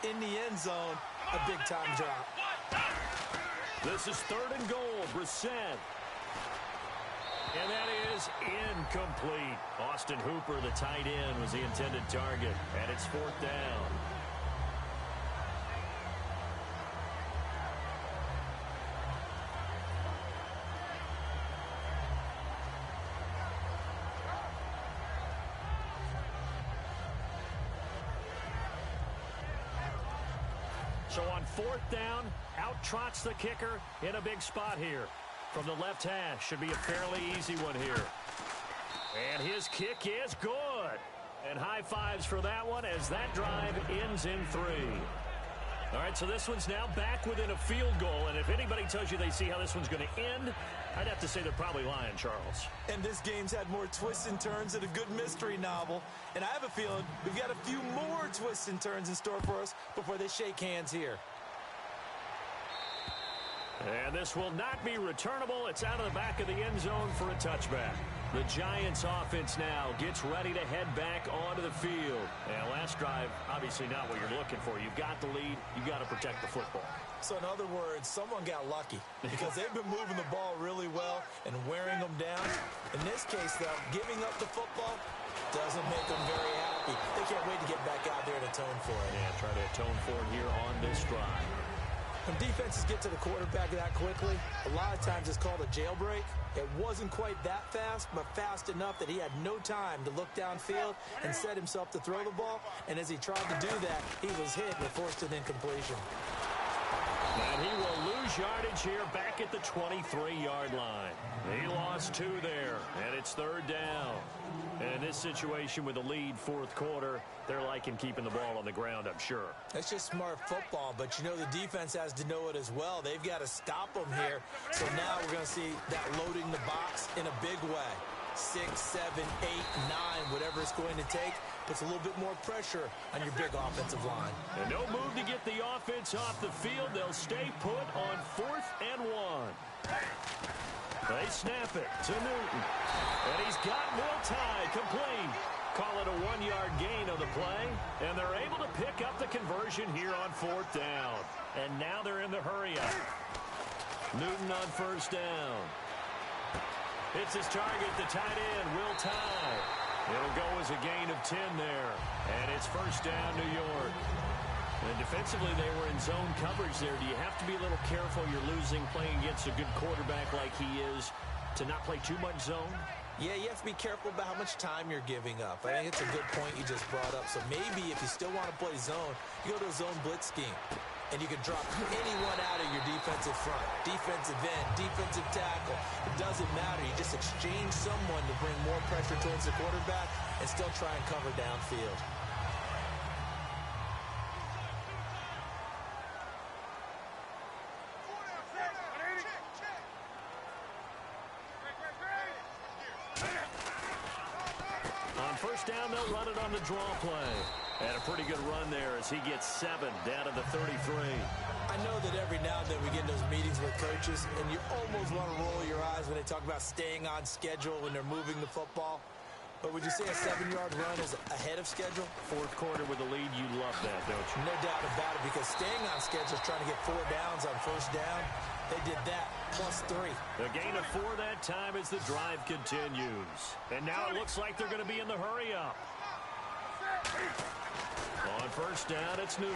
In the end zone, a big-time drop. This is third and goal. Brissett. And that is incomplete. Austin Hooper, the tight end, was the intended target. And it's fourth down. So on fourth down, out trots the kicker in a big spot here. From the left hash, should be a fairly easy one here. And his kick is good. And high fives for that one as that drive ends in 3. All right, so this one's now back within a field goal. And if anybody tells you they see how this one's going to end, I'd have to say they're probably lying, Charles. And this game's had more twists and turns than a good mystery novel. And I have a feeling we've got a few more twists and turns in store for us before they shake hands here. And this will not be returnable. It's out of the back of the end zone for a touchback. The Giants offense now gets ready to head back onto the field. And last drive, obviously not what you're looking for. You've got the lead. You've got to protect the football. So in other words, someone got lucky because they've been moving the ball really well and wearing them down. In this case, though, giving up the football doesn't make them very happy. They can't wait to get back out there and atone for it. Yeah, try to atone for it here on this drive. When defenses get to the quarterback that quickly, a lot of times it's called a jailbreak. It wasn't quite that fast, but fast enough that he had no time to look downfield and set himself to throw the ball. And as he tried to do that, he was hit and forced an incompletion. And he will lose yardage here back at the 23-yard line. He lost 2 there, and it's third down. And in this situation with the lead fourth quarter, they're liking keeping the ball on the ground, I'm sure. That's just smart football, but you know the defense has to know it as well. They've got to stop them here. So now we're going to see that loading the box in a big way. 6, 7, 8, 9, whatever it's going to take, puts a little bit more pressure on your big offensive line. And no move to get the offense off the field. They'll stay put on 4th and 1. They snap it to Newton. And he's got Will Tye complete. Call it a 1-yard gain on the play. And they're able to pick up the conversion here on 4th down. And now they're in the hurry-up. Newton on first down. It's his target, the tight end, Will Tye. It'll go as a gain of 10 there. And it's first down, New York. And defensively, they were in zone coverage there. Do you have to be a little careful? You're losing playing against a good quarterback like he is to not play too much zone? Yeah, you have to be careful about how much time you're giving up. I think it's a good point you just brought up. So maybe if you still want to play zone, you go to a zone blitz scheme. And you can drop anyone out of your defensive front, defensive end, defensive tackle. It doesn't matter. You just exchange someone to bring more pressure towards the quarterback and still try and cover downfield. On first down, they'll run it on the draw play. And a pretty good run there as he gets 7 down to the 33. I know that every now and then we get in those meetings with coaches, and you almost want to roll your eyes when they talk about staying on schedule when they're moving the football. But would you say a 7-yard run is ahead of schedule? Fourth quarter with the lead, you love that, don't you? No doubt about it, because staying on schedule is trying to get 4 downs on first down. They did that, +3. A gain of 4 that time as the drive continues. And now it looks like they're going to be in the hurry-up. On first down, it's Newton.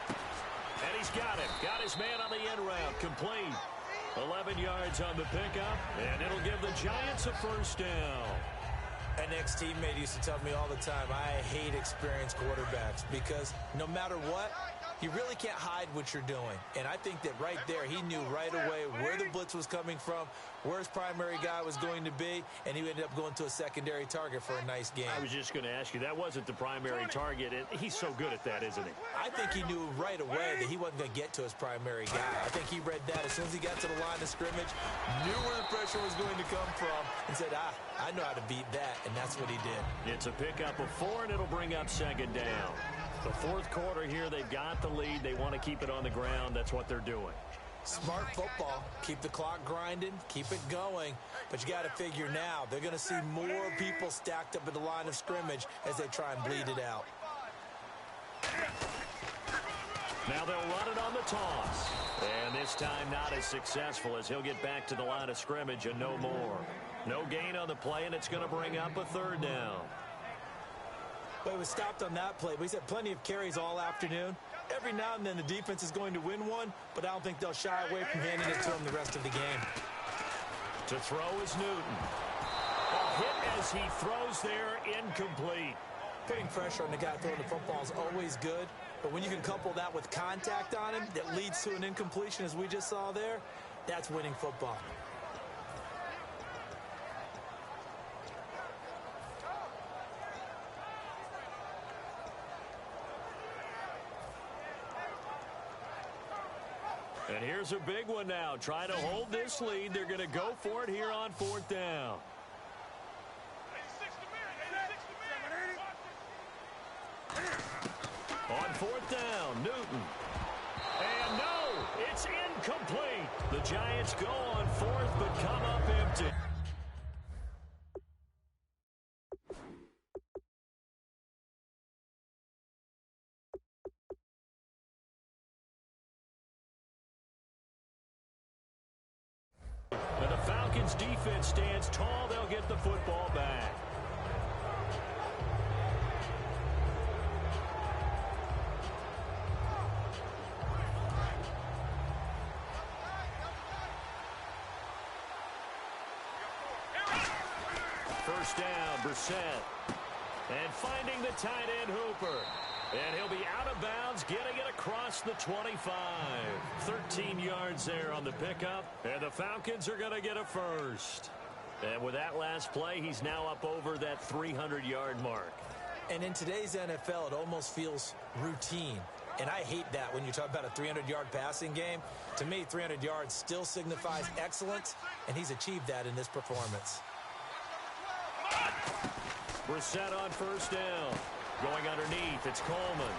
And he's got him. Got his man on the end route. Complete. 11 yards on the pickup, and it'll give the Giants a first down. An ex-teammate used to tell me all the time, I hate experienced quarterbacks because no matter what, you really can't hide what you're doing. And I think that right there, he knew right away where the blitz was coming from, where his primary guy was going to be, and he ended up going to a secondary target for a nice game. I was just going to ask you, that wasn't the primary target, and he's so good at that, isn't he? I think he knew right away that he wasn't going to get to his primary guy. I think he read that as soon as he got to the line of scrimmage, knew where the pressure was going to come from, and said, I know how to beat that, and that's what he did. It's a pickup of 4, and it'll bring up second down. The fourth quarter here, they've got the lead. They want to keep it on the ground. That's what they're doing. Smart football. Keep the clock grinding. Keep it going. But you got to figure now, they're going to see more people stacked up at the line of scrimmage as they try and bleed it out. Now they'll run it on the toss. And this time not as successful as he'll get back to the line of scrimmage and no more. No gain on the play, and it's going to bring up a third down. But he was stopped on that play. But he's had plenty of carries all afternoon. Every now and then the defense is going to win one, but I don't think they'll shy away from handing it to him the rest of the game. To throw is Newton. A hit as he throws there, incomplete. Putting pressure on the guy throwing the football is always good, but when you can couple that with contact on him that leads to an incompletion, as we just saw there, that's winning football. And here's a big one now. Trying to hold this lead. They're going to go for it here on fourth down. On fourth down, Newton. And no, it's incomplete. The Giants go on fourth, but come up empty. And the Falcons defense stands tall. They'll get the football back. First down, Brissett. And finding the tight end, Hooper. And he'll be out of bounds, getting it across the 25. 13 yards there on the pickup. And the Falcons are going to get a first. And with that last play, he's now up over that 300-yard mark. And in today's NFL, it almost feels routine. And I hate that when you talk about a 300-yard passing game. To me, 300 yards still signifies excellence, and he's achieved that in this performance. Brissett on first down. Going underneath, it's Coleman.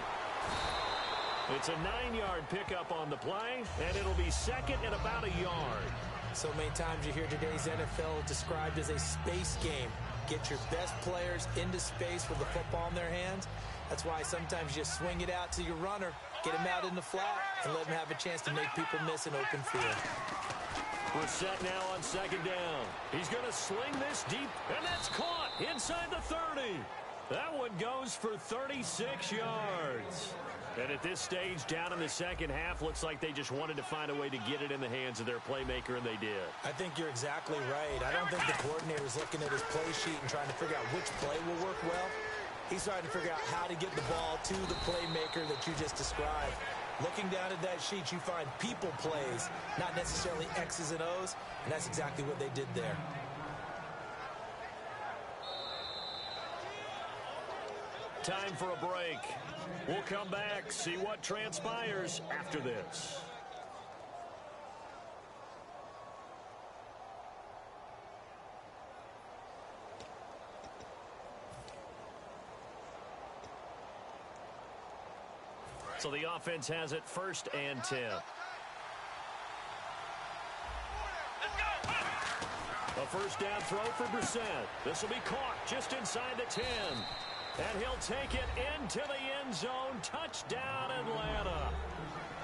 It's a 9-yard pickup on the play, and it'll be second and about a yard. So many times you hear today's NFL described as a space game. Get your best players into space with the football in their hands. That's why sometimes you just swing it out to your runner, get him out in the flat, and let him have a chance to make people miss an open field. Brissett now on second down. He's going to sling this deep, and that's caught inside the 30. That one goes for 36 yards. And at this stage, down in the second half, looks like they just wanted to find a way to get it in the hands of their playmaker, and they did. I think you're exactly right. I don't think the coordinator's looking at his play sheet and trying to figure out which play will work well. He's trying to figure out how to get the ball to the playmaker that you just described. Looking down at that sheet, you find people plays, not necessarily X's and O's, and that's exactly what they did there. Time for a break. We'll come back, see what transpires after this. So the offense has it first and 10. A first down throw for Brissett. This will be caught just inside the 10. And he'll take it into the end zone. Touchdown, Atlanta.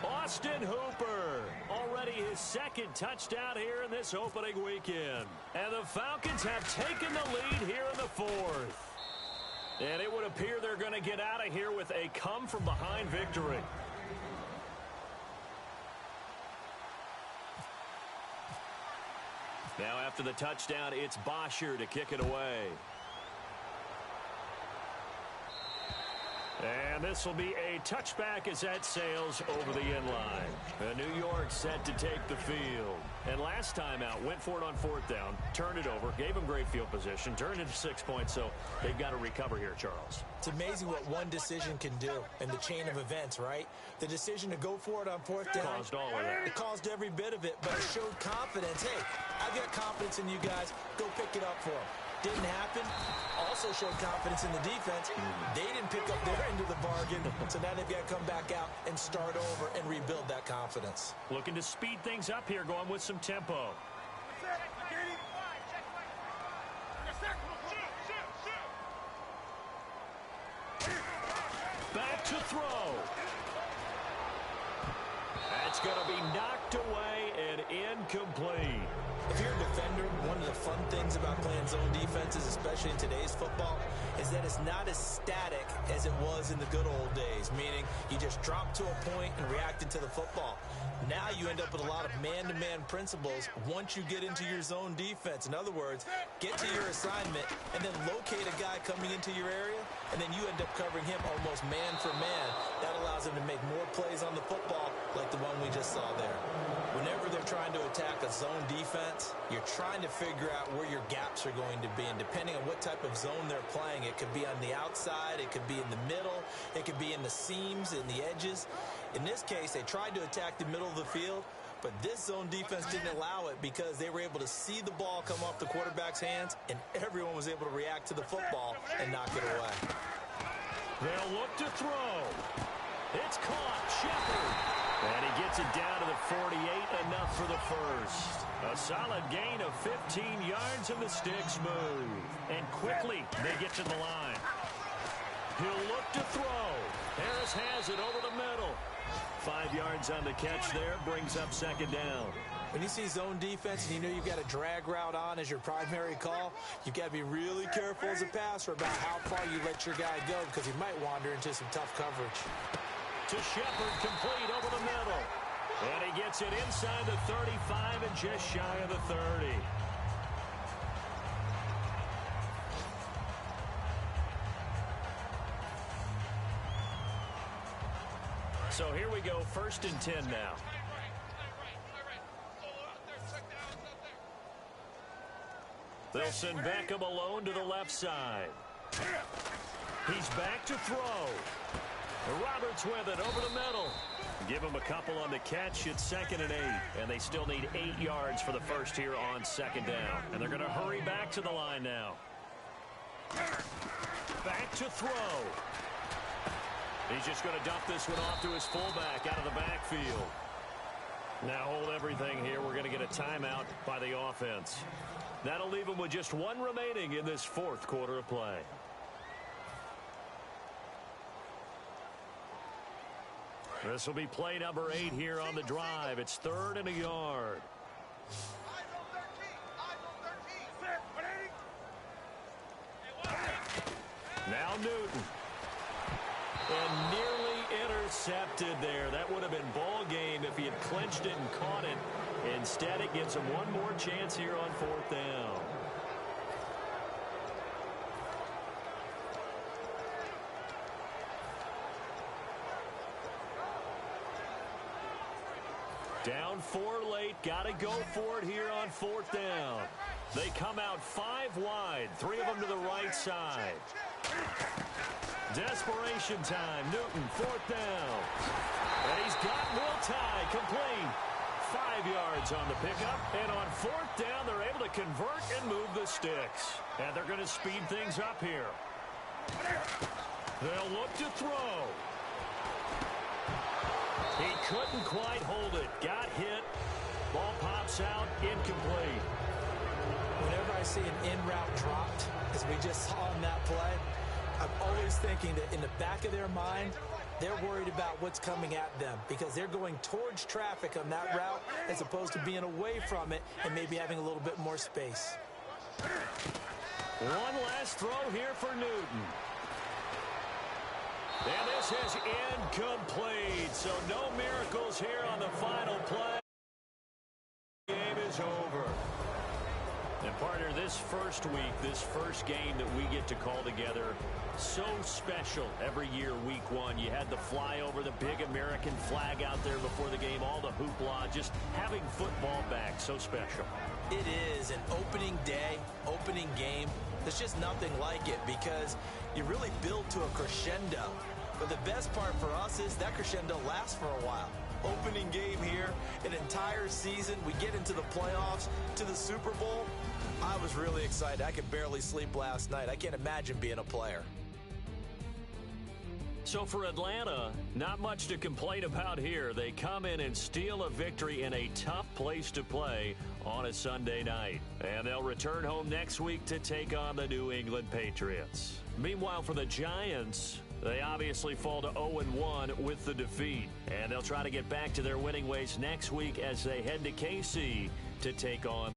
Austin Hooper, already his second touchdown here in this opening weekend. And the Falcons have taken the lead here in the fourth. And it would appear they're going to get out of here with a come-from-behind victory. Now after the touchdown, it's Bosher to kick it away. And this will be a touchback as that sails over the end line. New York set to take the field. And last time out, went for it on fourth down, turned it over, gave them great field position, turned it to 6 points, so they've got to recover here, Charles. It's amazing what one decision can do in the chain of events, right? The decision to go for it on fourth down. Caused all of that. It caused every bit of it, but it showed confidence. Hey, I've got confidence in you guys. Go pick it up for them. Didn't happen. Also showed confidence in the defense. They didn't pick up their end of the bargain, so now they've got to come back out and start over and rebuild that confidence. Looking to speed things up here, going with some tempo. Back to throw. That's going to be knocked away and incomplete. If you're a defender, one of the fun things about playing zone defenses, especially in today's football, is that it's not as static as it was in the good old days, meaning you just drop to a point and reacted to the football. Now you end up with a lot of man-to-man principles once you get into your zone defense. In other words, get to your assignment and then locate a guy coming into your area, and then you end up covering him almost man for man. That allows him to make more plays on the football like the one we just saw there. Whenever they're trying to attack a zone defense, you're trying to figure out where your gaps are going to be. And depending on what type of zone they're playing, it could be on the outside, it could be in the middle, it could be in the seams, in the edges. In this case, they tried to attack the middle of the field, but this zone defense didn't allow it because they were able to see the ball come off the quarterback's hands, and everyone was able to react to the football and knock it away. They'll look to throw. It's caught. Shepard. And he gets it down to the 48, enough for the first. A solid gain of 15 yards, and the sticks move. And quickly, they get to the line. He'll look to throw. Harris has it over the middle. 5 yards on the catch there, brings up second down. When you see zone defense and you know you've got a drag route on as your primary call, you've got to be really careful as a passer about how far you let your guy go because he might wander into some tough coverage. To Shepard, complete over the middle. And he gets it inside the 35 and just shy of the 30. So here we go, 1st and 10 now. They'll send Beckham alone to the left side. He's back to throw. Roberts with it over the middle. Give him a couple on the catch. It's 2nd and 8. And they still need 8 yards for the first here on 2nd down. And they're going to hurry back to the line now. Back to throw. He's just going to dump this one off to his fullback out of the backfield. Now hold everything here. We're going to get a timeout by the offense. That'll leave them with just one remaining in this 4th quarter of play. This will be play number 8 here on the drive. It's 3rd and a yard. Now Newton. And nearly intercepted there. That would have been ball game if he had clinched it and caught it. Instead, it gives him one more chance here on 4th down. Down 4 late. Got to go for it here on 4th down. They come out 5 wide. 3 of them to the right side. Desperation time. Newton, 4th down. And he's got Will Tye complete. 5 yards on the pickup. And on 4th down, they're able to convert and move the sticks. And they're going to speed things up here. They'll look to throw. He couldn't quite hold it. Got hit. Ball pops out. Incomplete. When see an in route dropped, as we just saw in that play, I'm always thinking that in the back of their mind, they're worried about what's coming at them because they're going towards traffic on that route as opposed to being away from it and maybe having a little bit more space. One last throw here for Newton. And this is incomplete, so no miracles here on the final play. Game is over. And partner, this first week, this first game that we get to call together, so special every year, week one. You had the flyover, the big American flag out there before the game, all the hoopla, just having football back, so special. It is an opening day, opening game. There's just nothing like it because you really build to a crescendo. But the best part for us is that crescendo lasts for a while. Opening game here, an entire season. We get into the playoffs, to the Super Bowl. I was really excited. I could barely sleep last night. I can't imagine being a player. So for Atlanta, not much to complain about here. They come in and steal a victory in a tough place to play on a Sunday night. And they'll return home next week to take on the New England Patriots. Meanwhile, for the Giants, they obviously fall to 0-1 with the defeat. And they'll try to get back to their winning ways next week as they head to KC to take on